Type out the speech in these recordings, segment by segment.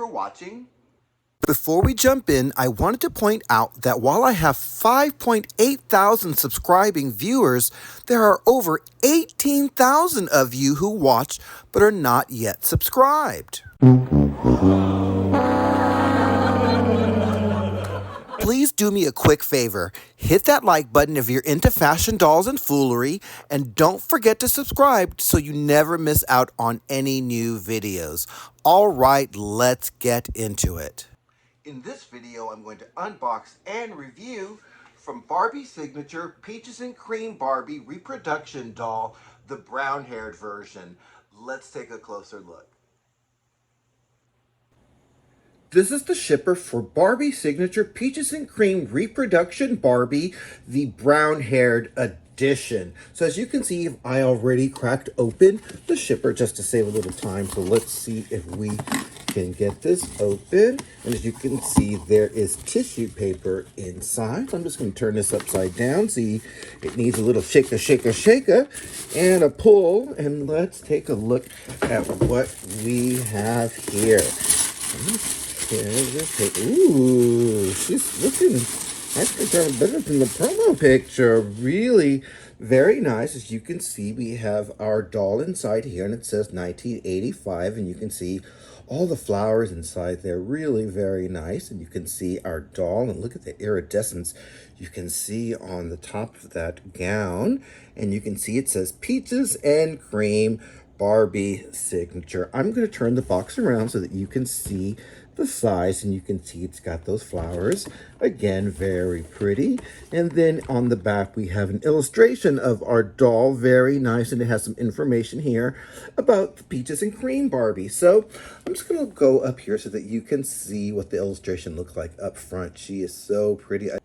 for watching. Before we jump in, I wanted to point out that while I have 5.8 thousand subscribing viewers, there are over 18,000 of you who watch but are not yet subscribed. Please do me a quick favor. Hit that like button if you're into fashion dolls and foolery, and don't forget to subscribe so you never miss out on any new videos. All right, let's get into it. In this video, I'm going to unbox and review from Barbie Signature Peaches and Cream Barbie Reproduction Doll, the brown-haired version. Let's take a closer look. This is the shipper for Barbie Signature Peaches and Cream Reproduction Barbie, the brown-haired edition. So as you can see, I already cracked open the shipper just to save a little time. So let's see if we can get this open. And as you can see, there is tissue paper inside. So I'm just going to turn this upside down. See, it needs a little shaker, shaker, shaker, and a pull. And let's take a look at what we have here. Ooh, she's looking actually kind of better than the promo picture. Really very nice. As you can see, we have our doll inside here, and it says 1985, and you can see all the flowers inside there. Really very nice. And you can see our doll, and look at the iridescence you can see on the top of that gown. And you can see it says Peaches and Cream Barbie Signature. I'm going to turn the box around so that you can see the size, and you can see it's got those flowers. Again, very pretty. And then on the back, we have an illustration of our doll. Very nice, and it has some information here about the Peaches and Cream Barbie. So I'm just going to go up here so that you can see what the illustration looks like up front. She is so pretty. I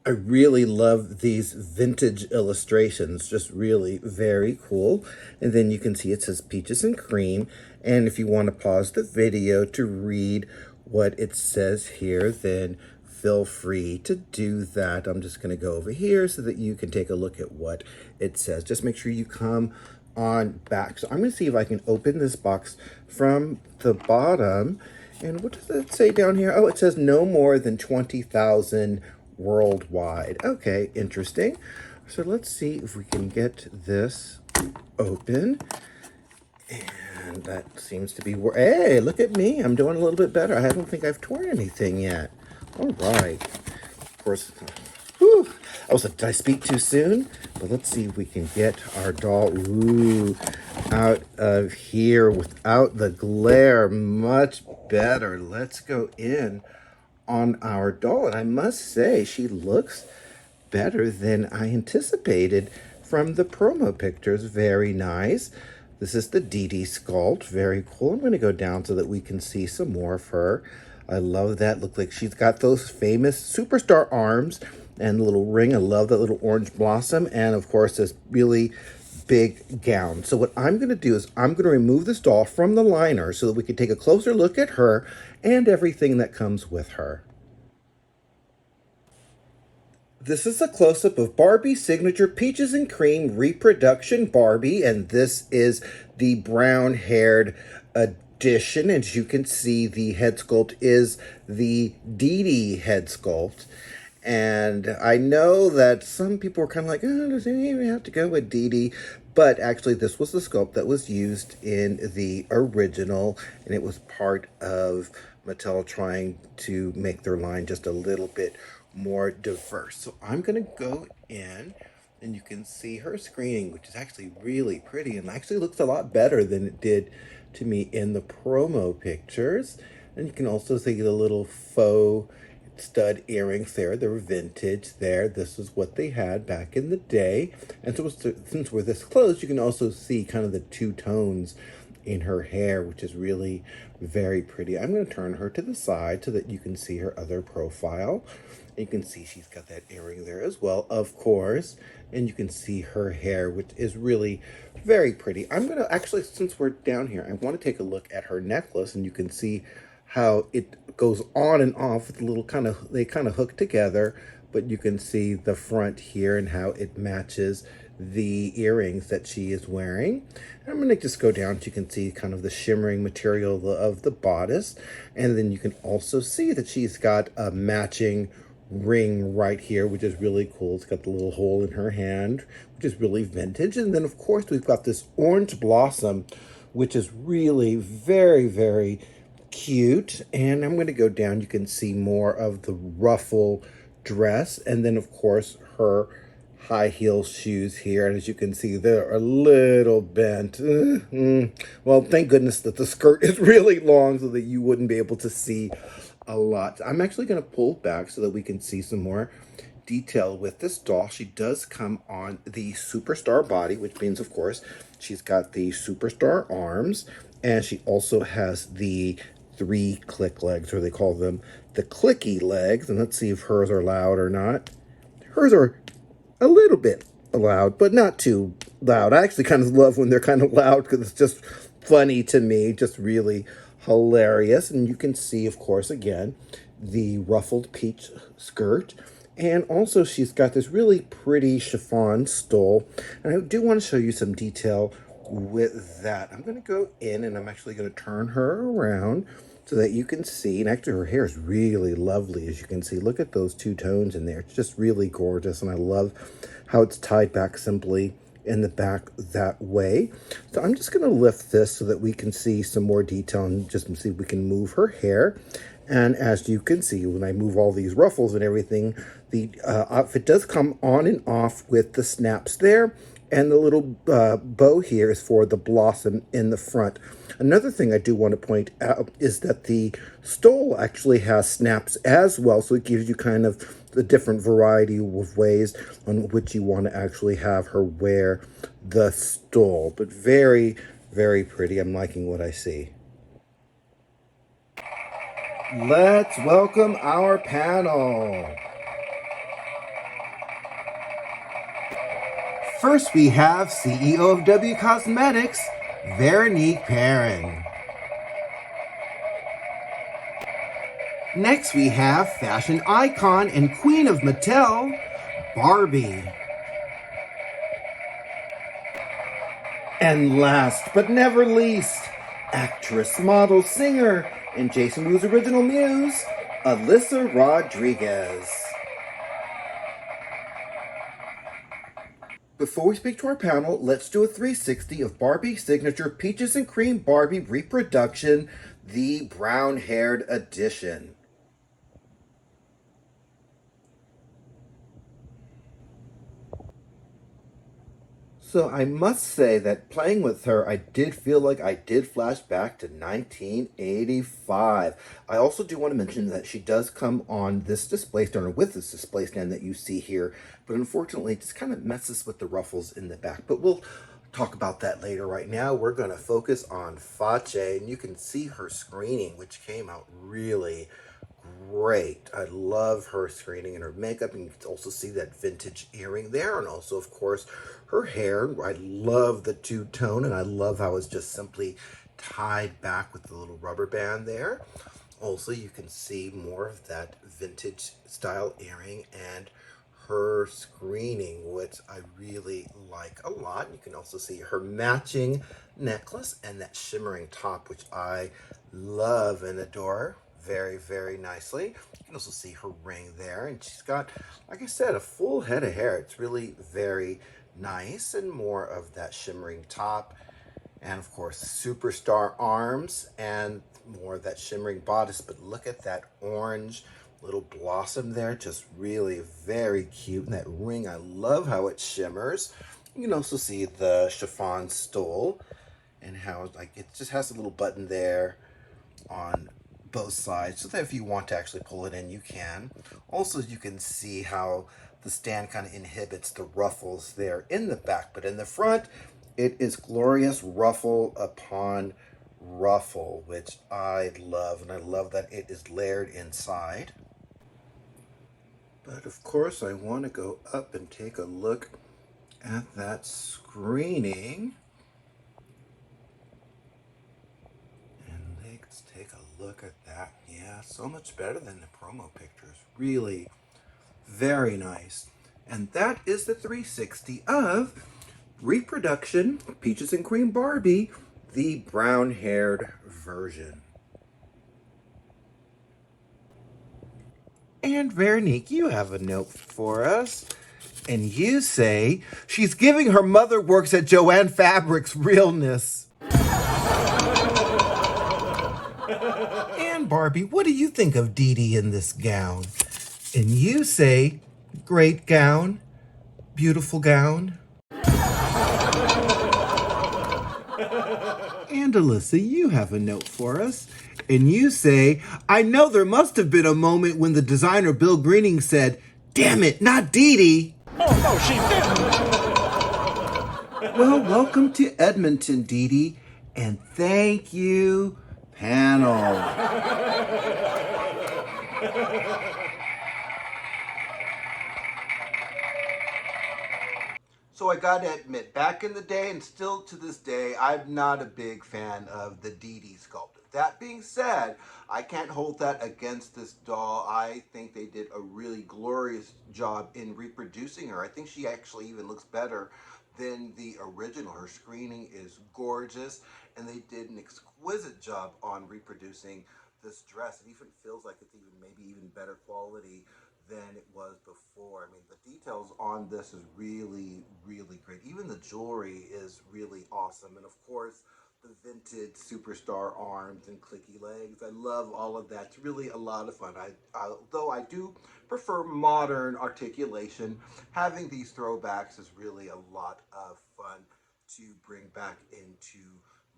really love these vintage illustrations, just really very cool. And then you can see it says Peaches and Cream. And if you want to pause the video to read what it says here, then feel free to do that. I'm just going to go over here so that you can take a look at what it says. Just make sure you come on back. So I'm going to see if I can open this box from the bottom. And what does it say down here? Oh, it says no more than 20,000 worldwide. Okay, interesting. So let's see if we can get this open. And that seems to be hey, look at me. I'm doing a little bit better. I don't think I've torn anything yet. All right. Of course, whew, did I speak too soon? But let's see if we can get our doll out of here without the glare. Much better. Let's go in on our doll, and I must say she looks better than I anticipated from the promo pictures. Very nice. This is the Dee Dee Sculpt. Very cool. I'm going to go down so that we can see some more of her. I love that. Look like she's got those famous superstar arms and the little ring. I love that little orange blossom, and of course this really big gown. So what I'm going to do is I'm going to remove this doll from the liner so that we can take a closer look at her and everything that comes with her. This is a close-up of Barbie Signature Peaches and Cream Reproduction Barbie, and this is the brown-haired edition. As you can see, the head sculpt is the Dee Dee head sculpt. And I know that some people were kind of like, oh, does it even have to go with Dee Dee? But actually, this was the sculpt that was used in the original, and it was part of Mattel trying to make their line just a little bit more diverse. So I'm going to go in, and you can see her screening, which is actually really pretty and actually looks a lot better than it did to me in the promo pictures. And you can also see the little faux stud earrings there. They're vintage there. This is what they had back in the day. And so since we're this close, you can also see kind of the two tones in her hair, which is really very pretty. I'm going to turn her to the side so that you can see her other profile. And you can see she's got that earring there as well, of course. And you can see her hair, which is really very pretty. I'm going to actually, since we're down here, I want to take a look at her necklace, and you can see how it goes on and off with a little they kind of hook together, but you can see the front here and how it matches the earrings that she is wearing. And I'm going to just go down so you can see kind of the shimmering material of the bodice. And then you can also see that she's got a matching ring right here, which is really cool. It's got the little hole in her hand, which is really vintage. And then, of course, we've got this orange blossom, which is really very, very cute. And I'm going to go down. You can see more of the ruffle dress. And then, of course, her high heel shoes here, and as you can see, they're a little bent. Well, thank goodness that the skirt is really long so that you wouldn't be able to see a lot. I'm actually going to pull back so that we can see some more detail with this doll. She does come on the superstar body, which means, of course, she's got the superstar arms, and she also has the 3 click legs, or they call them the clicky legs. And let's see if hers are loud or not. Hers are a little bit loud, but not too loud. I actually kind of love when they're kind of loud because it's just funny to me, just really hilarious. And you can see, of course, again, the ruffled peach skirt. And also she's got this really pretty chiffon stole. And I do want to show you some detail with that. I'm going to go in and I'm actually going to turn her around so that you can see. And actually her hair is really lovely, as you can see. Look at those 2 tones in there. It's just really gorgeous, and I love how it's tied back simply in the back that way. So I'm just going to lift this so that we can see some more detail and just see if we can move her hair. And as you can see, when I move all these ruffles and everything, the outfit does come on and off with the snaps there. And the little bow here is for the blossom in the front. Another thing I do want to point out is that the stole actually has snaps as well. So it gives you kind of the different variety of ways on which you want to actually have her wear the stole. But very, very pretty. I'm liking what I see. Let's welcome our panel. First, we have CEO of W Cosmetics, Veronique PERRIN. Next, we have fashion icon and queen of Mattel, Barbie. And last but never least, actress, model, singer, and Jason Wu's original muse, ALYSA Rodriguez. Before we speak to our panel, let's do a 360 of Barbie Signature Peaches and Cream Barbie Reproduction, the brown-haired edition. So I must say that playing with her, I did feel like I did flash back to 1985. I also do want to mention that she does come on this display stand, or with this display stand that you see here, but unfortunately it just kind of messes with the ruffles in the back. But we'll talk about that later. Right now, we're going to focus on Face, and you can see her screening, which came out really great. I love her screening and her makeup, and you can also see that vintage earring there, and also, of course, her hair. I love the 2-tone, and I love how it's just simply tied back with the little rubber band there. Also, you can see more of that vintage style earring and her screening, which I really like a lot. You can also see her matching necklace and that shimmering top, which I love and adore very, very nicely. You can also see her ring there, and she's got, like I said, a full head of hair. It's really very nice, and more of that shimmering top, and of course superstar arms, and more of that shimmering bodice. But look at that orange little blossom there, just really very cute. And that ring, I love how it shimmers. You can also see the chiffon stole and how like it just has a little button there on both sides, so that if you want to actually pull it in, you can. Also, you can see how the stand kind of inhibits the ruffles there in the back, but in the front, it is glorious ruffle upon ruffle, which I love, and I love that it is layered inside. But of course, I want to go up and take a look at that screening. Let's take a look at that. Yeah, so much better than the promo pictures. Really very nice. And that is the 360 of Reproduction Peaches and Cream Barbie, the brown-haired version. And Veronique, you have a note for us. And you say, she's giving her mother works at Joanne Fabrics realness. And Barbie, what do you think of Dee Dee in this gown? And you say, great gown, beautiful gown. And ALYSA, you have a note for us. And you say, I know there must have been a moment when the designer Bill Greening said, damn it, not Dee Dee. Oh, no, she didn't. Well, welcome to Edmonton, Dee Dee. And thank you, panel. So I gotta admit, back in the day and still to this day, I'm not a big fan of the Dee Dee sculpt. That being said, I can't hold that against this doll. I think they did a really glorious job in reproducing her. I think she actually even looks better than the original. Her screening is gorgeous, and they did an exquisite job on reproducing this dress. It even feels like it's even maybe even better quality than it was before. I mean, the details on this is really, really great. Even the jewelry is really awesome. And of course, the vintage superstar arms and clicky legs. I love all of that. It's really a lot of fun. Although I do prefer modern articulation, having these throwbacks is really a lot of fun to bring back into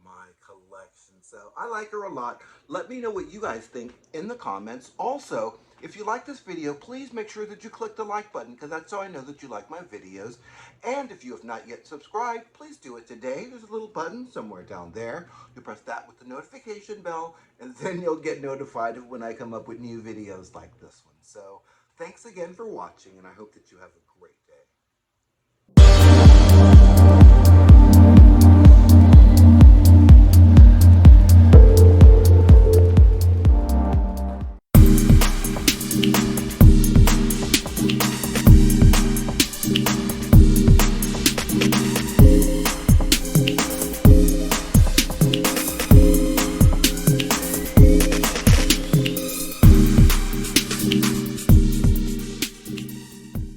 my collection. So I like her a lot. Let me know what you guys think in the comments. Also, if you like this video, please make sure that you click the like button, because that's how I know that you like my videos. And if you have not yet subscribed, please do it today. There's a little button somewhere down there. You press that with the notification bell, and then you'll get notified of when I come up with new videos like this one. So thanks again for watching, and I hope that you have a